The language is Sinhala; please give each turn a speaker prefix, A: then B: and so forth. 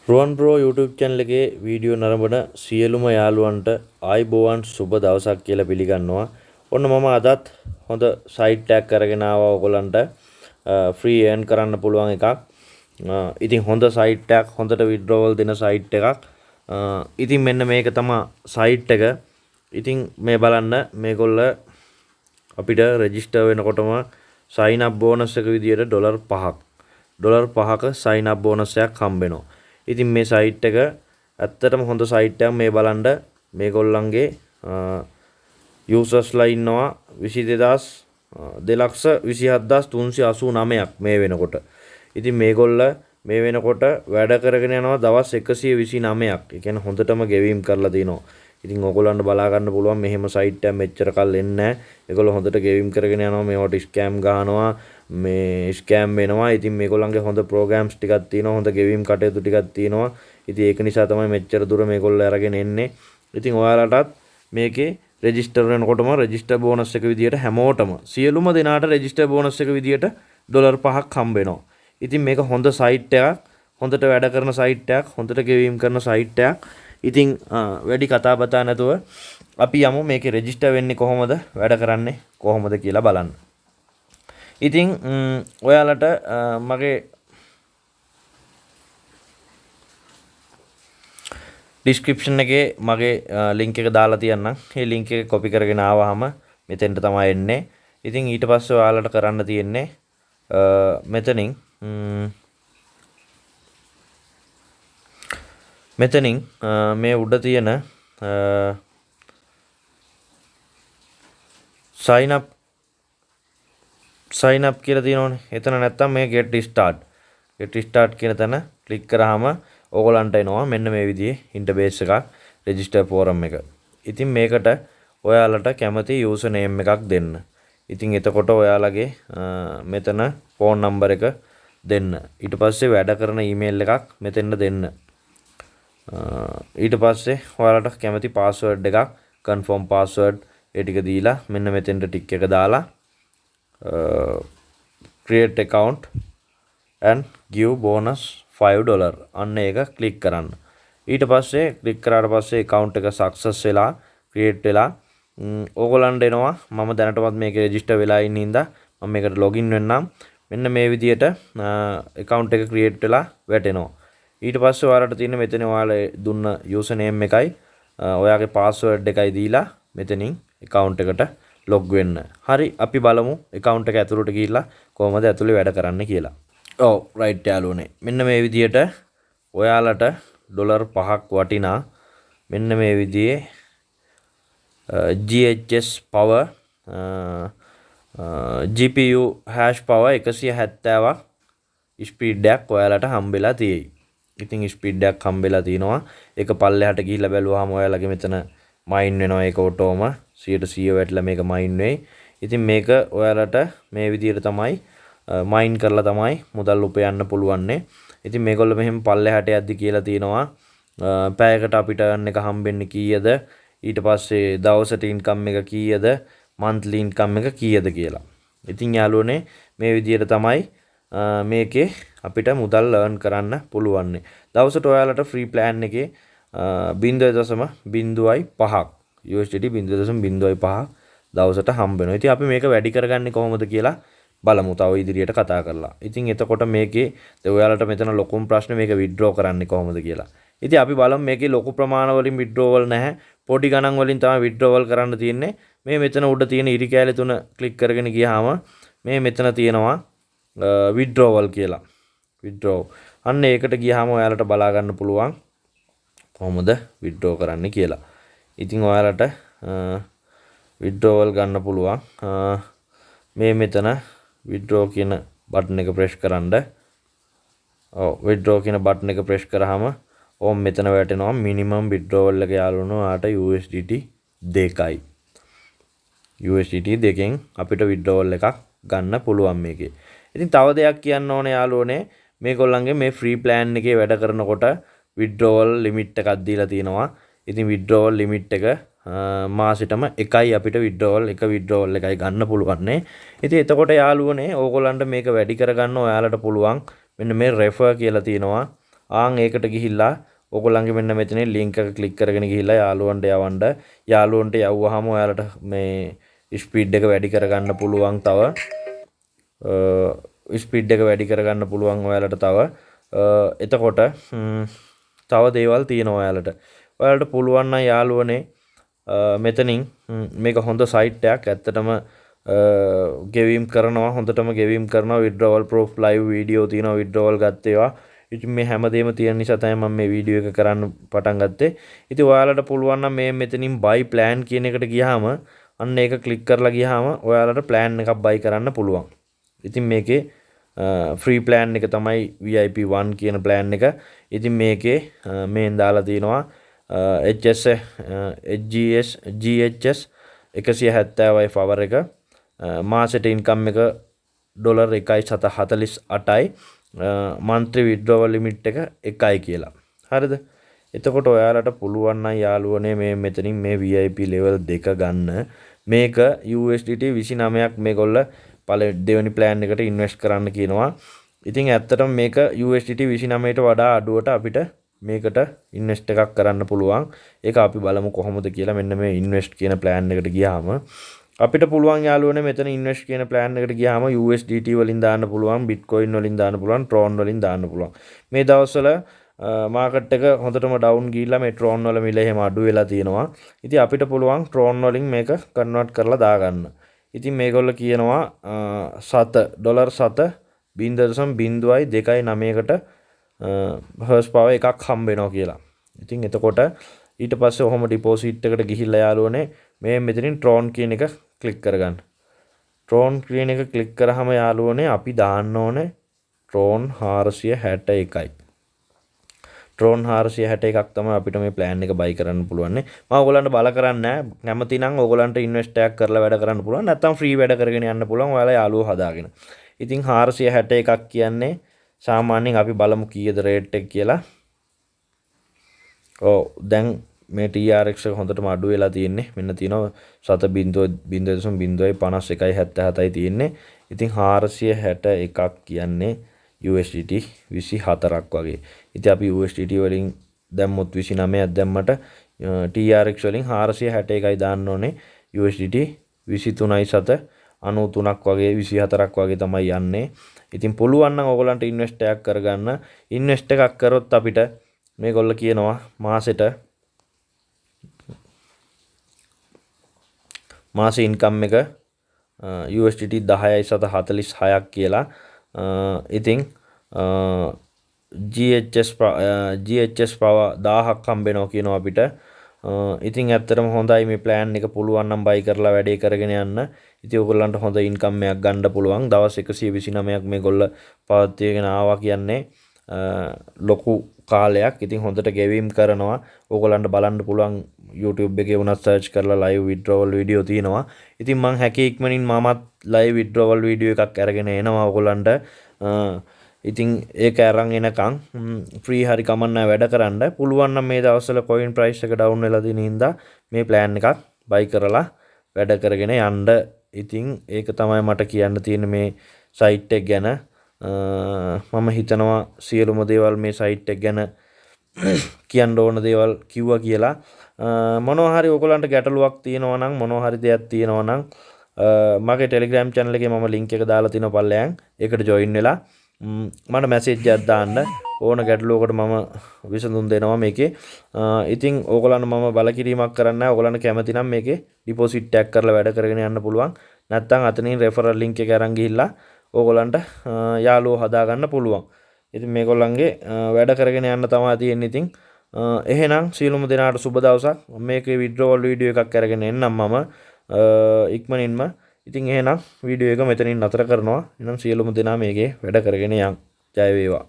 A: Ruwan Pro YouTube channel එකේ වීඩියෝ නරඹන සියලුම යාළුවන්ට ආයිබෝවන් සුබ දවසක් කියලා පිළිගන්නවා. ඔන්න මම අදත් හොඳ සයිට් එකක් අරගෙන ආවා ඔයගලන්ට ෆ්‍රී earn කරන්න පුළුවන් එකක්. ඉතින් හොඳ සයිට් එකක්, හොඳට withdrawal දෙන සයිට් එකක්. ඉතින් මෙන්න මේක තමයි සයිට් එක. ඉතින් මේ බලන්න මේගොල්ල අපිට රෙජිස්ටර් වෙනකොටම sign up bonus එක විදියට ඩොලර් 5ක sign up bonus එකක් හම්බ වෙනවා. ඉතින් මේ සයිට් එක ඇත්තටම හොඳ සයිට් එකක්. මේ බලන්න මේගොල්ලන්ගේ යූසර්ස්ලා ඉන්නවා 2,2,389ක් මේ වෙනකොට. ඉතින් මේගොල්ල මේ වෙනකොට වැඩ කරගෙන යනවා දවස් 129ක්. ඒ කියන්නේ හොඳටම ගෙවීම් කරලා තිනවා. ඉතින් ඔයගොල්ලන්ට බලා ගන්න පුළුවන් මෙහෙම සයිට් එකක් මෙච්චර කල් එන්නේ නැහැ. ඒගොල්ලෝ හොඳට ගෙවීම් කරගෙන යනවා. මේවට ස්කෑම් ගහනවා. මේ ස්කෑම් වෙනවා. ඉතින් මේගොල්ලන්ගේ හොඳ ප්‍රෝග්‍රෑම්ස් ටිකක් තියෙනවා. හොඳ ගෙවීම් කටයුතු ටිකක් තියෙනවා. ඉතින් ඒක නිසා තමයි මෙච්චර දුර මේගොල්ලෝ අරගෙන එන්නේ. ඉතින් ඔයාලටත් මේකේ රෙජිස්ටර් වෙනකොටම රෙජිස්ටර් බෝනස් එක විදියට හැමෝටම සියලුම දෙනාට රෙජිස්ටර් බෝනස් එක විදියට ඩොලර් 5ක් හම්බ වෙනවා. ඉතින් මේක හොඳ සයිට් එකක්. හොඳට වැඩ කරන සයිට් එකක්. හොඳට ගෙවීම් කරන සයිට් එකක්. ඉතින් වැඩි කතා බතා නැතුව අපි යමු මේකේ රෙජිස්ටර් වෙන්නේ කොහොමද, වැඩ කරන්නේ කොහොමද කියලා බලන්න. ඉතින් ඔයාලට මගේ ඩිස්ක්‍රිප්ෂන් එකේ මගේ ලින්ක් එක දාලා තියන්නම්. මේ ලින්ක් එක කොපි කරගෙන ආවහම මෙතෙන්ට තමයි එන්නේ. ඉතින් ඊට පස්සේ ඔයාලට කරන්න තියෙන්නේ මෙතනින් මේ උඩ තියෙන sign up කියලා තියෙනවනේ. එතන නැත්තම් මේ get start කියන තැන ක්ලික් කරාම ඕගලන්ට එනවා මෙන්න මේ විදිහේ ඉන්ටර්ෆේස් එකක්, register forum එක. ඉතින් මේකට ඔයාලට කැමති user name එකක් දෙන්න. ඉතින් එතකොට ඔයාලගේ මෙතන phone number එක දෙන්න. ඊට පස්සේ වැඩ කරන email එකක් මෙතෙන්ට දෙන්න. ඊට පස්සේ ඔයාලට කැමති password එකක්, confirm password ඒ ටික දීලා මෙන්න මෙතෙන්ට ටික් එක දාලා create account and give bonus $5 අන්න ඒක ක්ලික් කරන්න. ඊට පස්සේ ක්ලික් කරාට පස්සේ account එක success වෙලා create වෙලා ඕගොල්ලන්ට එනවා මම දැනටමත් මේක register වෙලා ඉන්න හින්දා මම මේකට login වෙන්නම්. මෙන්න මේ විදියට account එක create වෙලා වැටෙනවා. ඊට පස්සේ ඔයාලට තියෙන මෙතන ඔයාලා දුන්න user name එකයි ඔයාගේ password එකයි දීලා මෙතනින් account එකට log වෙන්න. හරි අපි බලමු account එක ඇතුළට ගිහිල්ලා කොහොමද ඇතුළේ වැඩ කරන්න කියලා. ඔව් right යාළුවනේ. මෙන්න මේ විදියට ඔයාලට ඩොලර් 5ක් වටිනා මෙන්න මේ විදිහේ GHS power GPU hash power 170ක් ස්පීඩ් එකක් ඔයාලට හම්බෙලා තියෙයි. ඉතින් ස්පීඩ් එකක් හම්බෙලා තිනවා. ඒක පල්ලෙහාට ගිහිල්ලා බැලුවාම ඔයාලගේ මෙතන මයින් වෙනවා. ඒක ඔටෝම 100% වැටලා මේක මයින් වෙයි. ඉතින් මේක ඔයාලට මේ විදිහට තමයි මයින් කරලා තමයි මුදල් උපයන්න පුළුවන්නේ. ඉතින් මේගොල්ලෝ මෙහෙම පල්ලෙහාට යද්දි කියලා තිනවා පැයකට අපිට earn එක හම්බෙන්නේ කීයද, ඊට පස්සේ දවසට ඉන්කම් එක කීයද, monthly income එක කීයද කියලා. ඉතින් යාළුවනේ මේ විදිහට තමයි මේකේ අපිට මුදල් earn කරන්න පුළුවන්නේ. දවසට ඔයාලට free plan එකේ 0.05ක් USDT 0.05ක් දවසට හම්බ වෙනවා. ඉතින් අපි මේක වැඩි කරගන්නේ කොහොමද කියලා බලමු තව ඉදිරියට කතා කරලා. ඉතින් එතකොට මේකේ ඔයාලට මෙතන ලොකුම ප්‍රශ්නේ මේක withdraw කරන්නේ කොහොමද කියලා. ඉතින් අපි බලමු මේකේ ලොකු ප්‍රමාණ වලින් withdrawal නැහැ. පොඩි ගණන් වලින් තමයි withdrawal කරන්න තියෙන්නේ. මේ මෙතන උඩ තියෙන ඉරි කැලේ තුන ක්ලික් කරගෙන ගියාම මේ මෙතන තියෙනවා withdrawal කියලා. withdraw. අන්න ඒකට ගියාම ඔයාලට බලා ගන්න පුළුවන් කොහොමද withdraw කරන්නේ කියලා. ඉතින් ඔයාලට withdrawal ගන්න පුළුවන්. මේ මෙතන withdraw කියන බටන් එක ප්‍රෙස් කරන්න. ඔව් withdraw කියන බටන් එක ප්‍රෙස් කරාම ඕම් මෙතන වැටෙනවා minimum withdrawal එක යාළුවෝ ආට USDT 2යි. USDT 2කින් අපිට withdrawal එකක් ගන්න පුළුවන් මේකේ. ඉතින් තව දෙයක් කියන්න ඕනේ යාළුවනේ මේගොල්ලන්ගේ මේ free plan එකේ වැඩ කරනකොට withdrawal limit එකක් දීලා තියෙනවා. ඉතින් withdrawal limit එක මාසෙටම එකයි අපිට withdrawal එකයි ගන්න පුළුවන්නේ. ඉතින් එතකොට යාළුවනේ ඕගොල්ලන්ට මේක වැඩි කරගන්න ඔයාලට පුළුවන් මෙන්න මේ refer කියලා තියෙනවා ආන් ඒකට ගිහිල්ලා ඔයගොල්ලන්ගේ මෙන්න මෙතන link එක click කරගෙන ගිහිල්ලා යාළුවන්ට යවන්න. යාළුවන්ට යවුවාම ඔයාලට මේ ස්පීඩ් එක වැඩි කරගන්න පුළුවන් තව ස්පීඩ් එක වැඩි කරගන්න පුළුවන් ඔයාලට තව එතකොට තව දේවල් තියෙනවා ඔයාලට පුළුවන් නම් යාළුවනේ මෙතනින් මේක හොඳ සයිට් එකක් ඇත්තටම ගෙවීම් කරනවා හොඳටම ගෙවීම් කරනවා withdrawal proof live video තියෙනවා withdrawal ගත්ත ඒවා ඉතින් මේ හැමදේම තියෙන නිසා තමයි මම මේ වීඩියෝ එක කරන්න පටන් ගත්තේ ඉතින් ඔයාලට පුළුවන් නම් මේ මෙතනින් buy plan කියන එකට ගියාම අන්න ඒක ක්ලික් කරලා ගියාම ඔයාලට plan එකක් buy කරන්න පුළුවන් ඉතින් මේකේ free plan එක තමයි VIP 1 කියන plan එක ඉතින් මේකේ මේන් දාලා තිනවා HS GHS 170යි power එක මාසෙට ඉන්කම් එක ඩොලර් 1.48යි monthly withdrawal limit එක 1යි කියලා. හරිද? එතකොට ඔයාලට පුළුවන් නම් යාළුවනේ මේ මෙතනින් මේ VIP level 2 ගන්න. මේක USDT 29ක් මේගොල්ල දෙවෙනි plan එකට invest කරන්න කියනවා. ඉතින් ඇත්තටම මේක USDT 29ට වඩා අඩුවට අපිට මේකට invest එකක් කරන්න පුළුවන්. ඒක අපි බලමු කොහොමද කියලා. මෙන්න මේ invest කියන plan එකට ගියාම අපිට පුළුවන් යාළුවනේ මෙතන invest කියන plan එකට ගියාම USDT වලින් දාන්න පුළුවන්, Bitcoin වලින් දාන්න පුළුවන්, Tron වලින් දාන්න පුළුවන්. මේ දවස්වල මාකට් එක හොඳටම down ගිහිල්ලා මේ Tron වල මිල එහෙම අඩු වෙලා තියෙනවා. ඉතින් අපිට පුළුවන් Tron වලින් මේක convert කරලා දාගන්න. ඉතින් මේගොල්ලෝ කියනවා ඩොලර් 7.0.2.9කට හර්ස් පවර් එකක් හම්බ වෙනවා කියලා. ඉතින් එතකොට ඊට පස්සේ ඔහොම ඩිපොසිට් එකට ගිහිල්ලා යාළුවනේ මේ මෙතනින් Tron කියන එක ක්ලික් කරගන්න. Tron කියන එක ක්ලික් කරාම යාළුවනේ අපි දාන්න ඕනේ Tron 461යි. Tron 461ක් තමයි අපිට මේ plan එක buy කරන්න පුළුවන් නේ. මම ඔයගොල්ලන්ට බල කරන්නේ නැහැ. කැමති නම් ඔයගොල්ලන්ට invest එකක් කරලා වැඩ කරන්න පුළුවන්. නැත්නම් free වැඩ කරගෙන යන්න පුළුවන්. ඔයාලා යාළුවෝ හදාගෙන. ඉතින් 461ක් කියන්නේ සාමාන්‍යයෙන් අපි බලමු කීයද rate එක කියලා. ඔව් දැන් මේ TRX එක හොඳටම අඩු වෙලා තියෙන්නේ. මෙන්න තියෙනවා 7.0.51.77යි තියෙන්නේ. ඉතින් 461ක් කියන්නේ USDT 24ක් වගේ. ඉතින් අපි USDT වලින් දැම්මොත් 29ක් දැම්මට TRX වලින් 461යි දාන්න ඕනේ. USDT 23.93ක් වගේ 24ක් වගේ තමයි යන්නේ. ඉතින් පුළුවන් නම් ඔයගොල්ලන්ට ඉන්වෙස්ට් එකක් කරගන්න. ඉන්වෙස්ට් එකක් කරොත් අපිට මේගොල්ලෝ කියනවා මාසේ ඉන්කම් එක USDT 10.46ක් කියලා. ඉතින් GHS power 1000ක් හම්බ වෙනවා කියනවා අපිට. ඉතින් ඇත්තටම හොඳයි මේ plan එක පුළුවන් නම් buy කරලා වැඩේ කරගෙන යන්න. ඉතින් ඔයගොල්ලන්ට හොඳ ඉන්කම් එකක් ගන්න පුළුවන්. දවස් 129ක් මේගොල්ල පවත්වාගෙන ආවා කියන්නේ ලොකු කාලයක්. ඉතින් හොඳට ගෙවීම් කරනවා. ඔයගොල්ලන්ට බලන්න පුළුවන් YouTube එකේ වුණත් search කරලා live withdrawal video තියෙනවා. ඉතින් මං හැකි ඉක්මනින් මමත් live withdrawal video එකක් අරගෙන එනවා ඔයගොල්ලන්ට. ඉතින් ඒක අරන් එනකන් free හරි කමන්න වැඩ කරන්න පුළුවන් නම් මේ දවස්වල coin price එක down වෙලා තියෙන හින්දා මේ plan එකක් buy කරලා වැඩ කරගෙන යන්න. ඉතින් ඒක තමයි මට කියන්න තියෙන මේ site එක ගැන. මම හිතනවා සියලුම දේවල් මේ site එක ගැන කියන්න ඕන දේවල් කිව්වා කියලා. මොනවා හරි ඔයගොල්ලන්ට ගැටලුවක් තියෙනවා නම් මොනවා හරි දෙයක් තියෙනවා නම් මගේ Telegram channel එකේ මම link එක දාලා තිනවා පල්ලෙයන්. ඒකට join වෙලා මට message එකක් දාන්න. ඕන ගැටලුවකට මම විසඳුම් දෙනවා මේකේ. ඉතින් ඕගොල්ලන්ට මම බලකිරීමක් කරන්නේ නැහැ. ඕගොල්ලන්ට කැමති නම් මේකේ deposit එකක් කරලා වැඩ කරගෙන යන්න පුළුවන්. නැත්නම් අතනින් referral link එක අරන් ගිහිල්ලා ඕගොල්ලන්ට යාළුවෝ හදාගන්න පුළුවන්. ඉතින් මේගොල්ලන්ගේ වැඩ කරගෙන යන්න තමයි තියෙන්නේ. ඉතින් එහෙනම් සියලුම දෙනාට සුබ දවසක්. මේකේ withdrawal video එකක් අරගෙන එන්නම් මම ඉක්මනින්ම. ඉතින් එහෙනම් වීඩියෝ එක මෙතනින් නතර කරනවා. එහෙනම් සියලුම දෙනා මේකේ වැඩ කරගෙන යන්. ජය වේවා.